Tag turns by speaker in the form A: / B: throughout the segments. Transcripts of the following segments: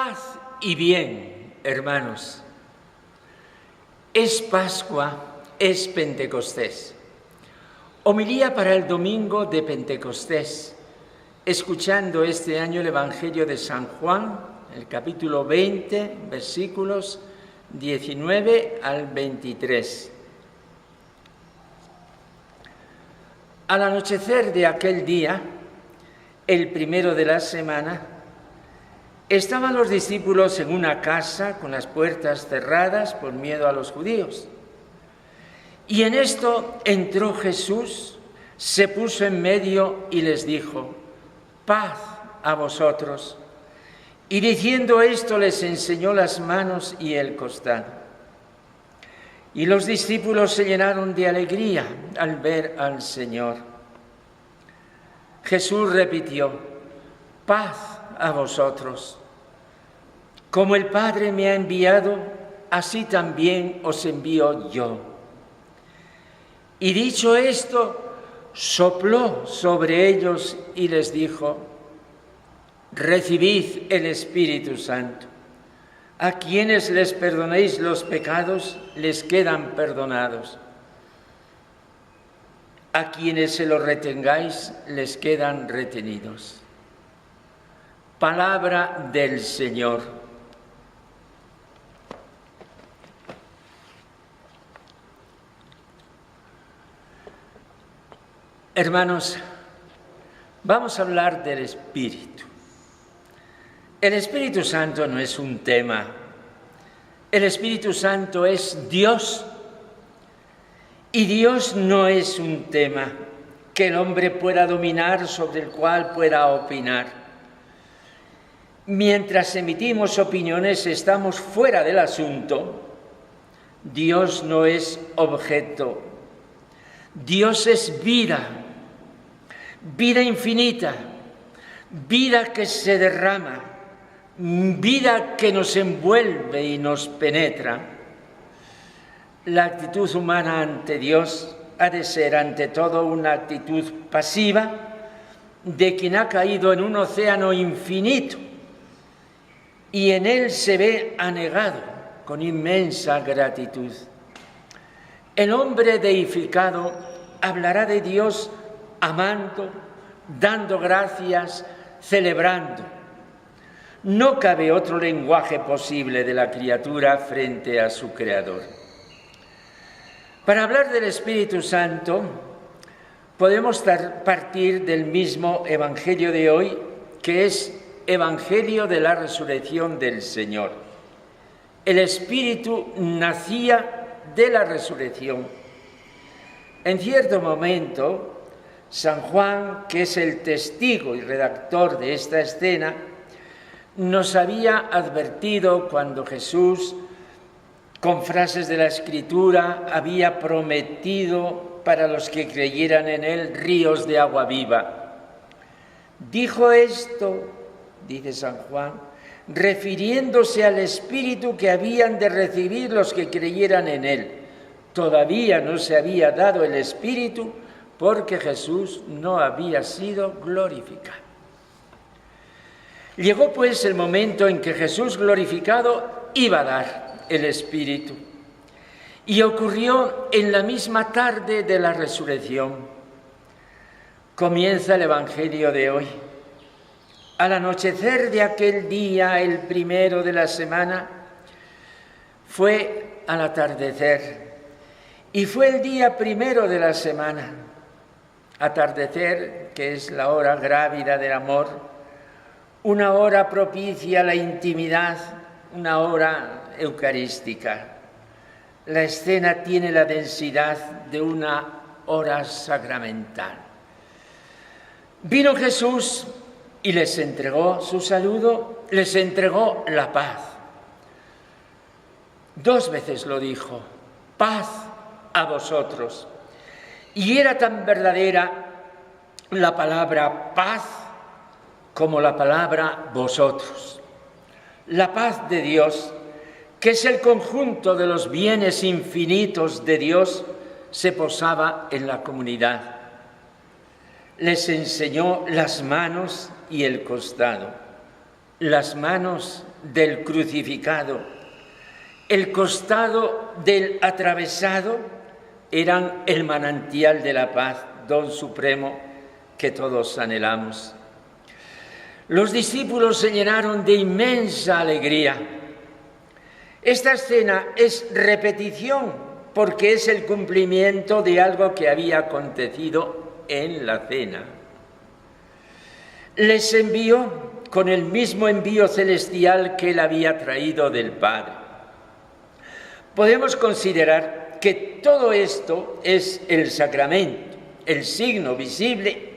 A: Paz y bien, hermanos. Es Pascua, es Pentecostés. Homilía para el domingo de Pentecostés, escuchando este año el Evangelio de San Juan, el capítulo 20, versículos 19 al 23. Al anochecer de aquel día, el primero de la semana, estaban los discípulos en una casa con las puertas cerradas por miedo a los judíos. Y en esto entró Jesús, se puso en medio y les dijo: paz a vosotros. Y diciendo esto les enseñó las manos y el costado. Y los discípulos se llenaron de alegría al ver al Señor. Jesús repitió: paz a vosotros. Como el Padre me ha enviado, así también os envío yo. Y dicho esto, sopló sobre ellos y les dijo: recibid el Espíritu Santo. A quienes les perdonéis los pecados, les quedan perdonados. A quienes se los retengáis, les quedan retenidos. Palabra del Señor. Hermanos, vamos a hablar del Espíritu. El Espíritu Santo no es un tema. El Espíritu Santo es Dios. Y Dios no es un tema que el hombre pueda dominar, sobre el cual pueda opinar. Mientras emitimos opiniones, estamos fuera del asunto. Dios no es objeto. Dios es vida, vida infinita, vida que se derrama, vida que nos envuelve y nos penetra. La actitud humana ante Dios ha de ser ante todo una actitud pasiva de quien ha caído en un océano infinito y en él se ve anegado con inmensa gratitud. El hombre deificado hablará de Dios amando, dando gracias, celebrando. No cabe otro lenguaje posible de la criatura frente a su Creador. Para hablar del Espíritu Santo, podemos partir del mismo Evangelio de hoy, que es Evangelio de la Resurrección del Señor. El Espíritu nacía de la resurrección. En cierto momento, San Juan, que es el testigo y redactor de esta escena, nos había advertido cuando Jesús, con frases de la Escritura, había prometido para los que creyeran en él ríos de agua viva. Dijo esto, dice San Juan, refiriéndose al Espíritu que habían de recibir los que creyeran en él. Todavía no se había dado el Espíritu porque Jesús no había sido glorificado. Llegó pues el momento en que Jesús glorificado iba a dar el Espíritu. Y ocurrió en la misma tarde de la resurrección. Comienza el Evangelio de hoy. Al anochecer de aquel día, el primero de la semana, fue al atardecer. Y fue el día primero de la semana. Atardecer, que es la hora grávida del amor, una hora propicia a la intimidad, una hora eucarística. La escena tiene la densidad de una hora sacramental. Vino Jesús y les entregó su saludo, les entregó la paz. 2 veces lo dijo: paz a vosotros. Y era tan verdadera la palabra paz como la palabra vosotros. La paz de Dios, que es el conjunto de los bienes infinitos de Dios, se posaba en la comunidad. Les enseñó las manos y el costado. las manos del crucificado, el costado del atravesado, eran el manantial de la paz, don supremo que todos anhelamos. Los discípulos se llenaron de inmensa alegría. Esta escena es repetición porque es el cumplimiento de algo que había acontecido en la cena. Les envió con el mismo envío celestial que él había traído del Padre. Podemos considerar que todo esto es el sacramento, el signo visible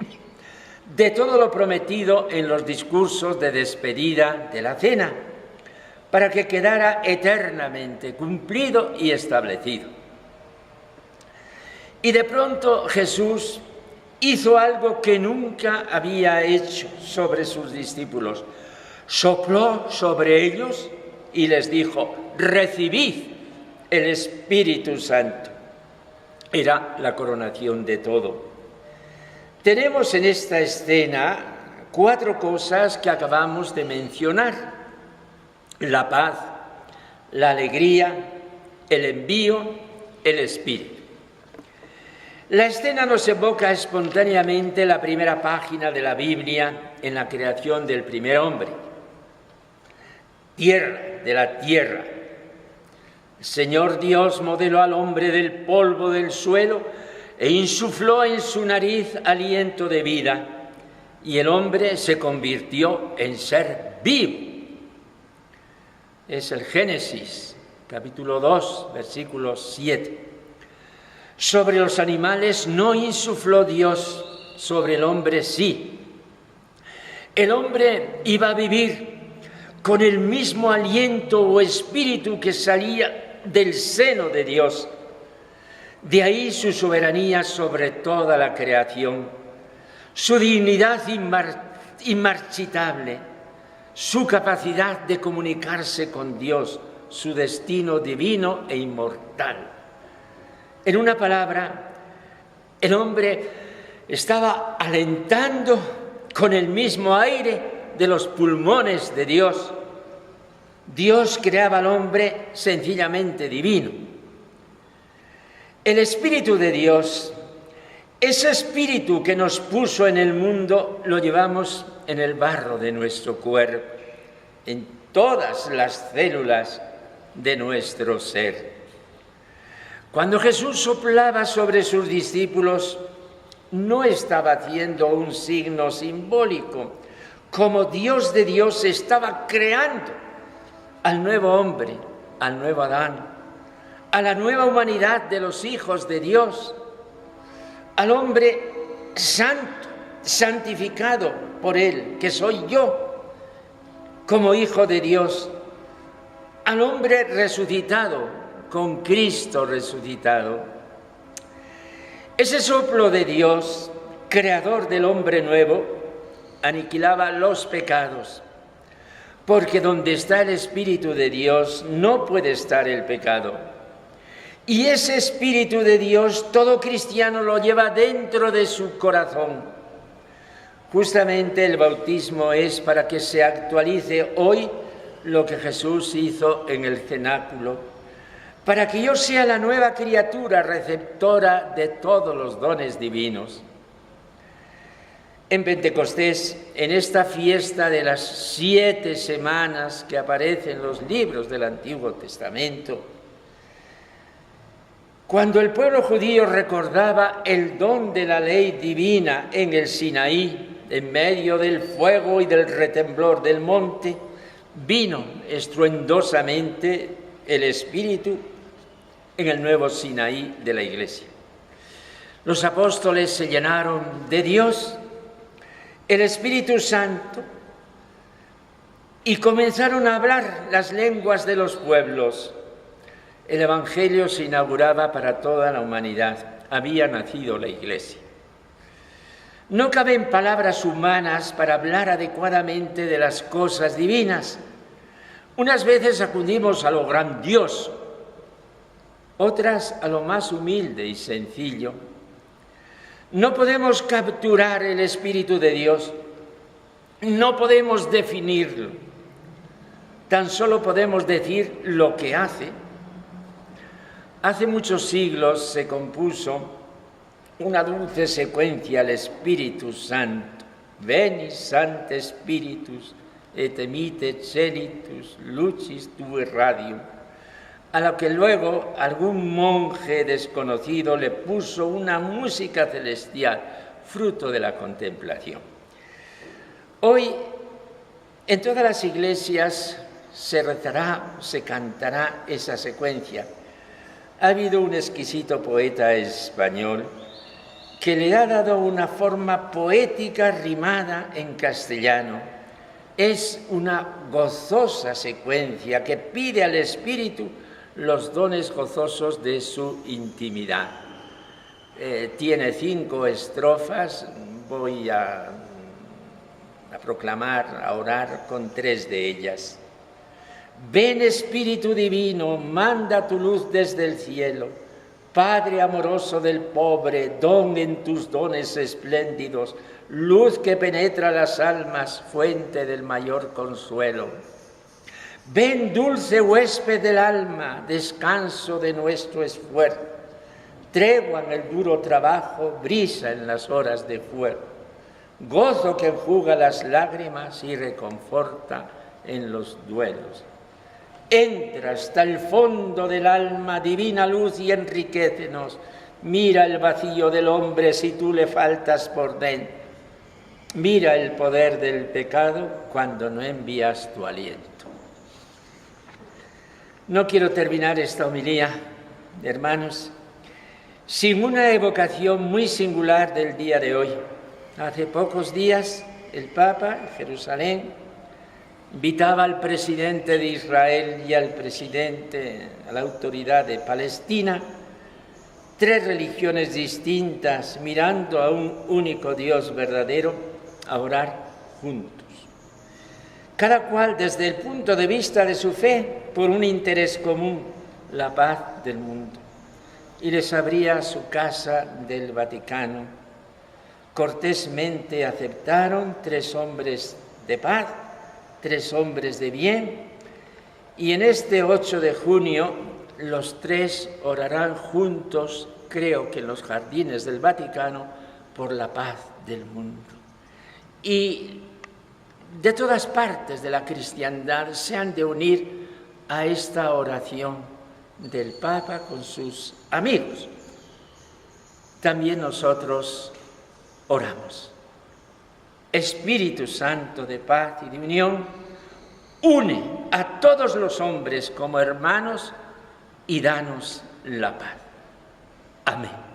A: de todo lo prometido en los discursos de despedida de la cena, para que quedara eternamente cumplido y establecido. Y de pronto Jesús hizo algo que nunca había hecho sobre sus discípulos. Sopló sobre ellos y les dijo: recibid el Espíritu Santo. Era la coronación de todo. Tenemos en esta escena 4 cosas que acabamos de mencionar: la paz, la alegría, el envío, el Espíritu. La escena nos evoca espontáneamente la primera página de la Biblia en la creación del primer hombre. Tierra, de la tierra. El Señor Dios modeló al hombre del polvo del suelo e insufló en su nariz aliento de vida, y el hombre se convirtió en ser vivo. Es el Génesis, capítulo 2, versículo 7. Sobre los animales no insufló Dios, sobre el hombre sí. El hombre iba a vivir con el mismo aliento o espíritu que salía del seno de Dios. De ahí su soberanía sobre toda la creación, su dignidad inmarchitable, su capacidad de comunicarse con Dios, su destino divino e inmortal. En una palabra, el hombre estaba alentando con el mismo aire de los pulmones de Dios. Dios creaba al hombre sencillamente divino. El Espíritu de Dios, ese Espíritu que nos puso en el mundo, lo llevamos en el barro de nuestro cuerpo, en todas las células de nuestro ser. Cuando Jesús soplaba sobre sus discípulos, no estaba haciendo un signo simbólico. Como Dios de Dios estaba creando al nuevo hombre, al nuevo Adán, a la nueva humanidad de los hijos de Dios, al hombre santo, santificado por Él, que soy yo, como hijo de Dios, al hombre resucitado, con Cristo resucitado. Ese soplo de Dios, creador del hombre nuevo, aniquilaba los pecados, porque donde está el Espíritu de Dios no puede estar el pecado. Y ese Espíritu de Dios todo cristiano lo lleva dentro de su corazón. Justamente el bautismo es para que se actualice hoy lo que Jesús hizo en el cenáculo, para que yo sea la nueva criatura receptora de todos los dones divinos. En Pentecostés, en esta fiesta de las 7 semanas que aparecen en los libros del Antiguo Testamento, cuando el pueblo judío recordaba el don de la ley divina en el Sinaí, en medio del fuego y del retemblor del monte, vino estruendosamente el Espíritu en el nuevo Sinaí de la Iglesia. Los apóstoles se llenaron de Dios, el Espíritu Santo, y comenzaron a hablar las lenguas de los pueblos. El Evangelio se inauguraba para toda la humanidad. Había nacido la Iglesia. No caben palabras humanas para hablar adecuadamente de las cosas divinas. Unas veces acudimos a lo grandioso, otras a lo más humilde y sencillo. No podemos capturar el Espíritu de Dios, no podemos definirlo, tan solo podemos decir lo que hace. Hace muchos siglos se compuso una dulce secuencia al Espíritu Santo. Veni, Sancte Spiritus, et emite celitus, lucis tue radium. A lo que luego algún monje desconocido le puso una música celestial, fruto de la contemplación. Hoy, en todas las iglesias se rezará, se cantará esa secuencia. Ha habido un exquisito poeta español que le ha dado una forma poética rimada en castellano. Es una gozosa secuencia que pide al Espíritu los dones gozosos de su intimidad. Tiene 5 estrofas, voy a proclamar, a orar con 3 de ellas. Ven Espíritu Divino, manda tu luz desde el cielo, Padre amoroso del pobre, don en tus dones espléndidos, luz que penetra las almas, fuente del mayor consuelo. Ven dulce huésped del alma, descanso de nuestro esfuerzo, tregua en el duro trabajo, brisa en las horas de fuego, gozo que enjuga las lágrimas y reconforta en los duelos. Entra hasta el fondo del alma, divina luz, y enriquécenos. Mira el vacío del hombre si tú le faltas por dentro. Mira el poder del pecado cuando no envías tu aliento. No quiero terminar esta homilía, hermanos, sin una evocación muy singular del día de hoy. Hace pocos días el Papa en Jerusalén invitaba al presidente de Israel y al presidente, a la autoridad de Palestina, 3 religiones distintas, mirando a un único Dios verdadero, a orar juntos. Cada cual desde el punto de vista de su fe, por un interés común, la paz del mundo. Y les abría su casa del Vaticano. Cortésmente aceptaron 3 hombres de paz, 3 hombres de bien, y en este 8 de junio los 3 orarán juntos, creo que en los jardines del Vaticano, por la paz del mundo. Y de todas partes de la cristiandad se han de unir a esta oración del Papa con sus amigos. También nosotros oramos. Espíritu Santo de paz y de unión, une a todos los hombres como hermanos y danos la paz. Amén.